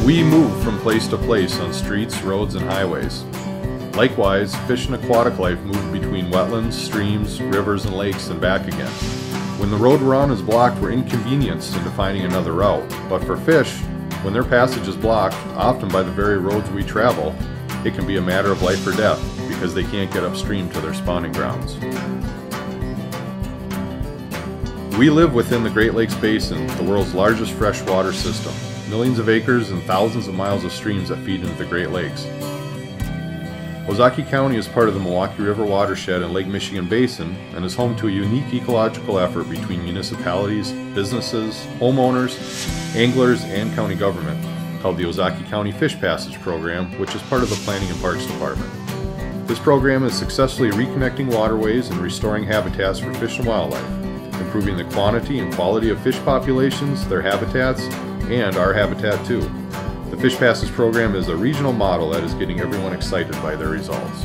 We move from place to place on streets, roads, and highways. Likewise, fish and aquatic life move between wetlands, streams, rivers, and lakes and back again. When the road we're on is blocked, we're inconvenienced into finding another route. But for fish, when their passage is blocked, often by the very roads we travel, it can be a matter of life or death because they can't get upstream to their spawning grounds. We live within the Great Lakes Basin, the world's largest freshwater system. Millions of acres and thousands of miles of streams that feed into the Great Lakes. Ozaukee County is part of the Milwaukee River watershed and Lake Michigan Basin and is home to a unique ecological effort between municipalities, businesses, homeowners, anglers, and county government called the Ozaukee County Fish Passage Program, which is part of the Planning and Parks Department. This program is successfully reconnecting waterways and restoring habitats for fish and wildlife, improving the quantity and quality of fish populations, their habitats, and our habitat too. The Fish Passage Program is a regional model that is getting everyone excited by their results.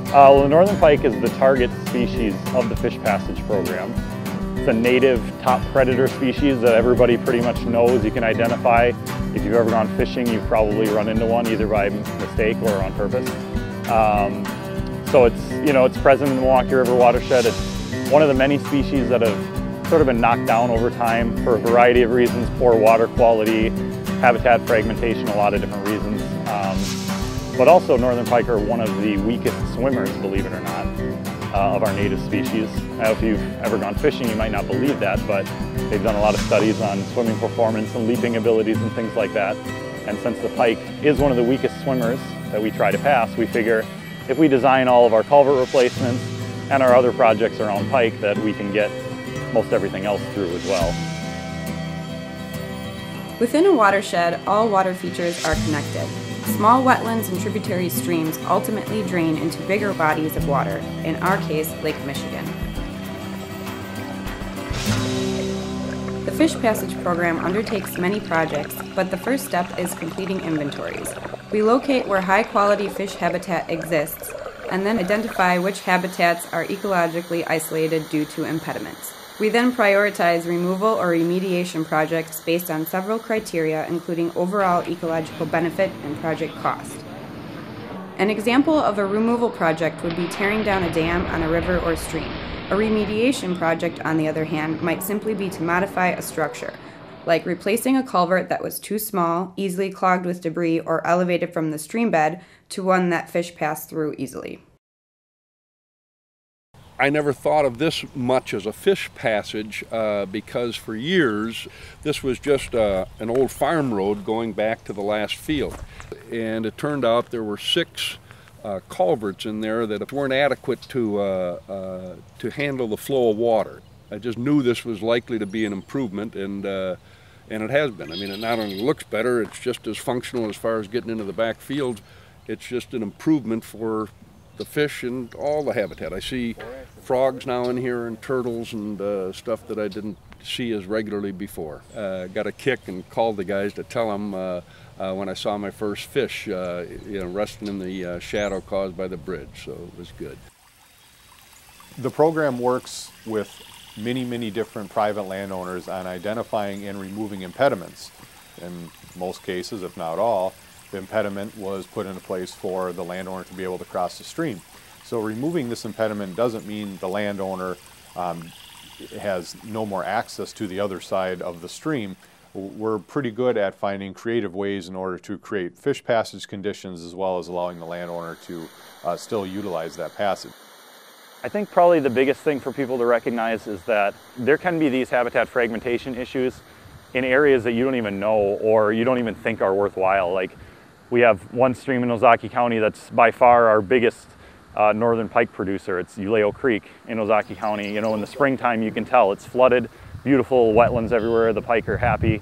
The northern pike is the target species of the Fish Passage Program. It's a native top predator species that everybody pretty much knows. You can identify. If you've ever gone fishing, you've probably run into one either by mistake or on purpose. So it's present in the Milwaukee River watershed. It's one of the many species that have sort of been knocked down over time for a variety of reasons: poor water quality, habitat fragmentation, a lot of different reasons. But also northern pike are one of the weakest swimmers, believe it or not, of our native species. I don't know if you've ever gone fishing, you might not believe that, but they've done a lot of studies on swimming performance and leaping abilities and things like that. And since the pike is one of the weakest swimmers that we try to pass, we figure if we design all of our culvert replacements and our other projects around pike, that we can get most everything else through as well. Within a watershed, all water features are connected. Small wetlands and tributary streams ultimately drain into bigger bodies of water, in our case, Lake Michigan. The Fish Passage Program undertakes many projects, but the first step is completing inventories. We locate where high-quality fish habitat exists, and then identify which habitats are ecologically isolated due to impediments. We then prioritize removal or remediation projects based on several criteria, including overall ecological benefit and project cost. An example of a removal project would be tearing down a dam on a river or stream. A remediation project, on the other hand, might simply be to modify a structure, like replacing a culvert that was too small, easily clogged with debris, or elevated from the stream bed to one that fish pass through easily. I never thought of this much as a fish passage because for years this was just an old farm road going back to the last field. And it turned out there were 6 culverts in there that weren't adequate to handle the flow of water. I just knew this was likely to be an improvement, and it has been. I mean, it not only looks better, it's just as functional as far as getting into the back fields. It's just an improvement for the fish and all the habitat. I see frogs now in here and turtles and stuff that I didn't see as regularly before. Got a kick and called the guys to tell them when I saw my first fish resting in the shadow caused by the bridge, so it was good. The program works with many different private landowners on identifying and removing impediments. In most cases, if not all, the impediment was put into place for the landowner to be able to cross the stream. So removing this impediment doesn't mean the landowner has no more access to the other side of the stream. We're pretty good at finding creative ways in order to create fish passage conditions as well as allowing the landowner to still utilize that passage. I think probably the biggest thing for people to recognize is that there can be these habitat fragmentation issues in areas that you don't even know or you don't even think are worthwhile. Like, we have one stream in Ozaukee County that's by far our biggest northern pike producer. It's Uleo Creek in Ozaukee County. You know, in the springtime you can tell it's flooded, beautiful wetlands everywhere, the pike are happy.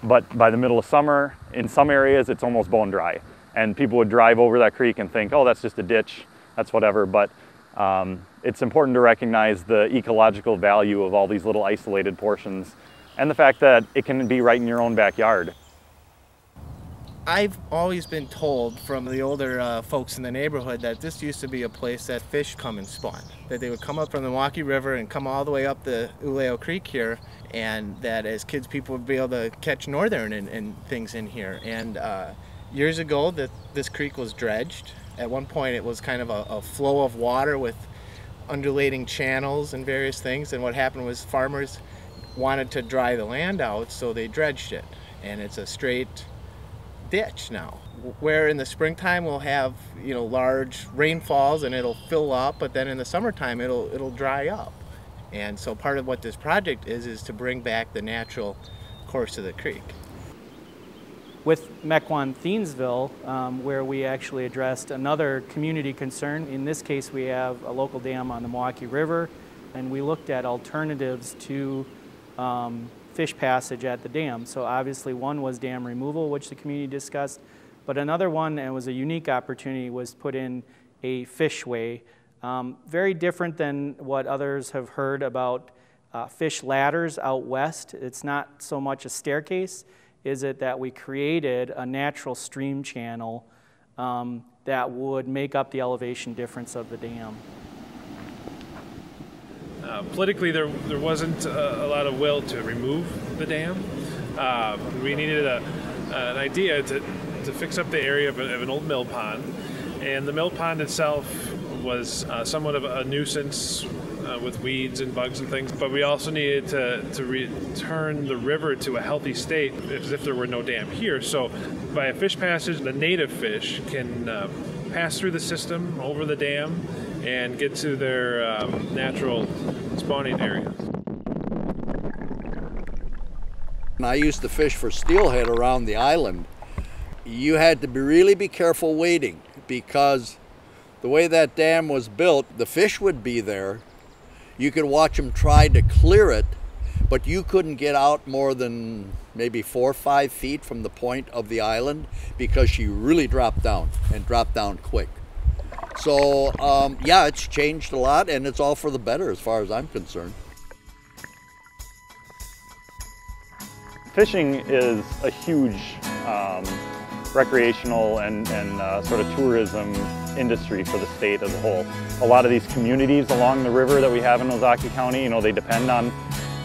But by the middle of summer, in some areas it's almost bone dry. And people would drive over that creek and think, oh, that's just a ditch, that's whatever. But it's important to recognize the ecological value of all these little isolated portions and the fact that it can be right in your own backyard. I've always been told from the older folks in the neighborhood that this used to be a place that fish come and spawn. That they would come up from the Milwaukee River and come all the way up the Uleo Creek here, and that as kids people would be able to catch northern and things in here. And years ago this creek was dredged. At one point it was kind of a flow of water with undulating channels and various things, and what happened was farmers wanted to dry the land out, so they dredged it, and it's a straight ditch now, where in the springtime we'll have, you know, large rainfalls and it'll fill up, but then in the summertime it'll dry up. And so part of what this project is to bring back the natural course of the creek. With Mequon-Thiensville, where we actually addressed another community concern. In this case, we have a local dam on the Milwaukee River, and we looked at alternatives to fish passage at the dam. So obviously one was dam removal, which the community discussed, but another one, and it was a unique opportunity, was put in a fishway. Very different than what others have heard about fish ladders out west. It's not so much a staircase, is it that we created a natural stream channel that would make up the elevation difference of the dam. Politically, there wasn't a lot of will to remove the dam. We needed an idea to fix up the area of an old mill pond, and the mill pond itself was somewhat of a nuisance with weeds and bugs and things, but we also needed to return the river to a healthy state as if there were no dam here. So by a fish passage, the native fish can pass through the system over the dam and get to their natural spawning areas. When I used to fish for steelhead around the island, you had to really be careful wading, because the way that dam was built, the fish would be there. You could watch them try to clear it, but you couldn't get out more than maybe 4 or 5 feet from the point of the island, because she really dropped down, and dropped down quick. So yeah, it's changed a lot, and it's all for the better as far as I'm concerned. Fishing is a huge recreational and sort of tourism industry for the state as a whole. A lot of these communities along the river that we have in Ozaukee County, you know, they depend on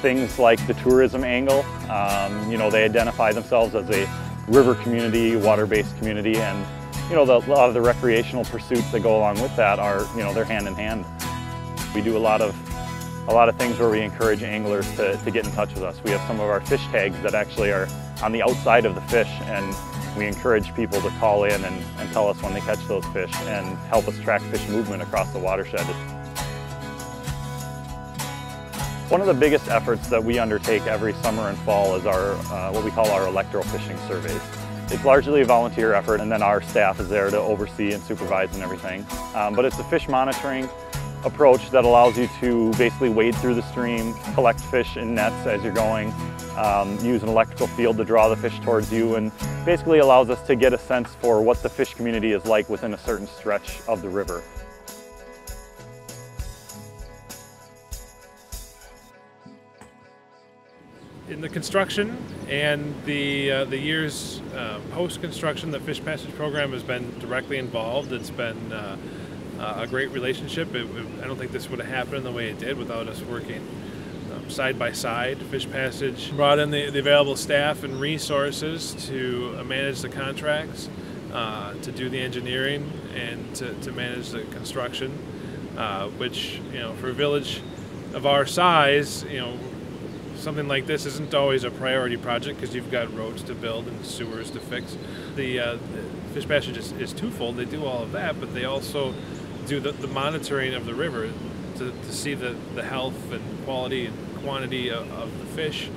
things like the tourism angle. You know, they identify themselves as a river community, water-based community, and you know, a lot of the recreational pursuits that go along with that are, you know, they're hand in hand. We do a lot of things where we encourage anglers to get in touch with us. We have some of our fish tags that actually are on the outside of the fish, and we encourage people to call in and tell us when they catch those fish and help us track fish movement across the watershed. One of the biggest efforts that we undertake every summer and fall is our what we call our electrofishing surveys. It's largely a volunteer effort, and then our staff is there to oversee and supervise and everything. But it's a fish monitoring approach that allows you to basically wade through the stream, collect fish in nets as you're going, use an electrical field to draw the fish towards you, and basically allows us to get a sense for what the fish community is like within a certain stretch of the river. In the construction and the years post-construction, the Fish Passage Program has been directly involved. It's been a great relationship. I don't think this would have happened the way it did without us working side by side. Fish Passage brought in the available staff and resources to manage the contracts, to do the engineering, and to manage the construction, which, you know, for a village of our size, you know, something like this isn't always a priority project because you've got roads to build and sewers to fix. The Fish Passage is twofold. They do all of that, but they also do the monitoring of the river to see the health and quality and quantity of the fish,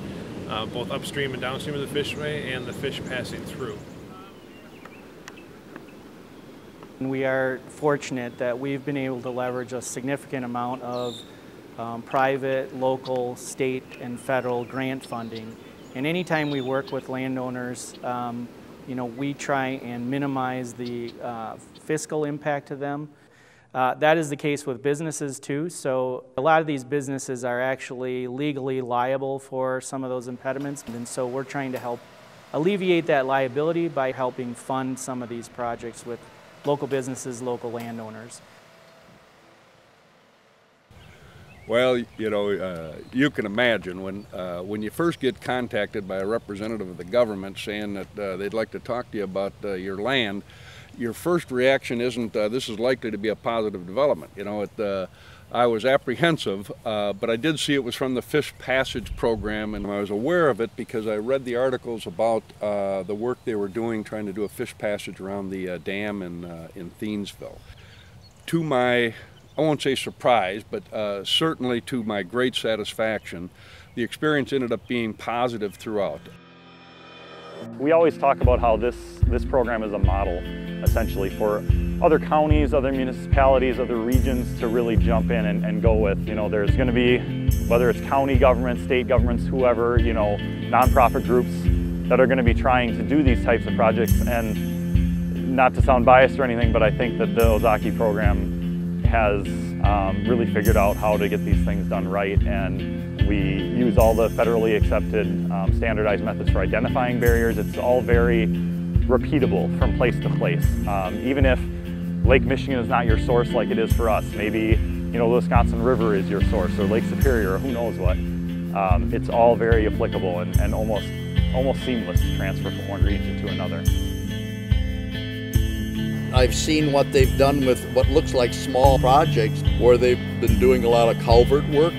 both upstream and downstream of the fishway, and the fish passing through. We are fortunate that we've been able to leverage a significant amount of private, local, state, and federal grant funding. And anytime we work with landowners, you know, we try and minimize the fiscal impact to them. That is the case with businesses too. So a lot of these businesses are actually legally liable for some of those impediments, and so we're trying to help alleviate that liability by helping fund some of these projects with local businesses, local landowners. Well, you know, you can imagine when you first get contacted by a representative of the government saying that they'd like to talk to you about your land, your first reaction isn't, this is likely to be a positive development. You know, I was apprehensive, but I did see it was from the Fish Passage Program, and I was aware of it because I read the articles about the work they were doing trying to do a fish passage around the dam in Thiensville. To my, I won't say surprise, but certainly to my great satisfaction, the experience ended up being positive throughout. We always talk about how this program is a model, essentially, for other counties, other municipalities, other regions to really jump in and go with. You know, there's going to be, whether it's county governments, state governments, whoever, you know, nonprofit groups that are going to be trying to do these types of projects. And not to sound biased or anything, but I think that the Ozaukee program has really figured out how to get these things done right, and we use all the federally accepted standardized methods for identifying barriers. It's all very repeatable from place to place. Even if Lake Michigan is not your source like it is for us, maybe, you know, the Wisconsin River is your source, or Lake Superior, or who knows what. It's all very applicable and almost seamless to transfer from one region to another. I've seen what they've done with what looks like small projects where they've been doing a lot of culvert work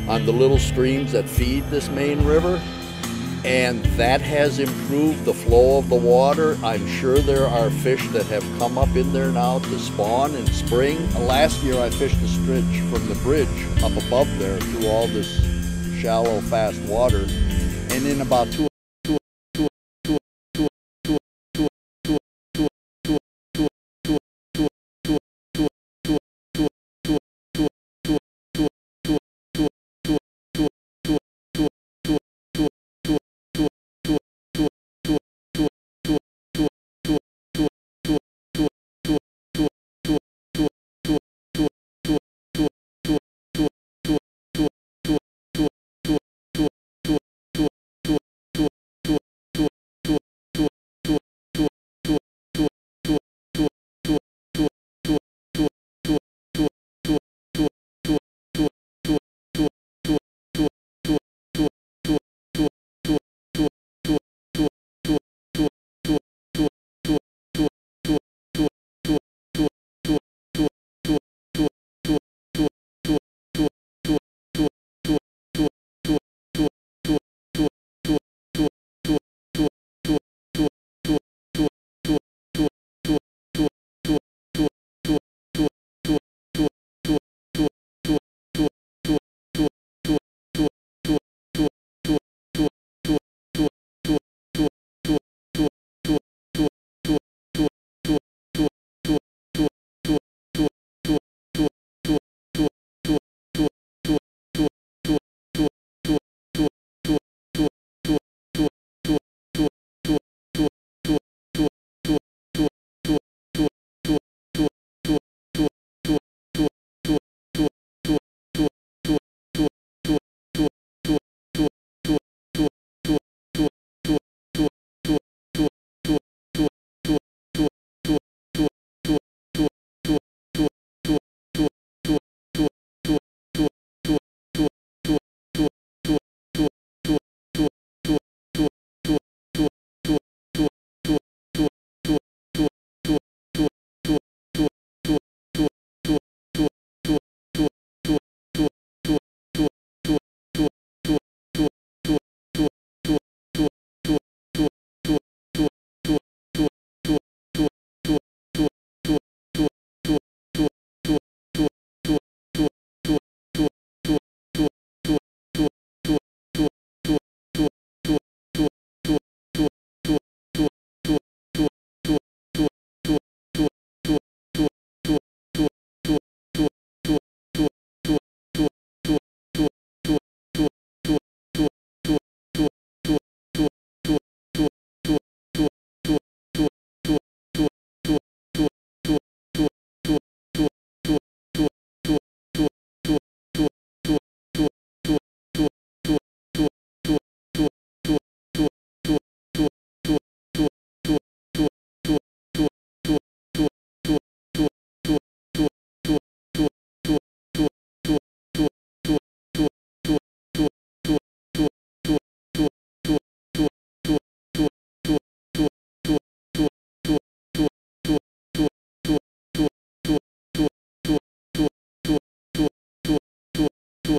on the little streams that feed this main river, and that has improved the flow of the water. I'm sure there are fish that have come up in there now to spawn in spring. Last year I fished a stretch from the bridge up above there through all this shallow, fast water, and in about 2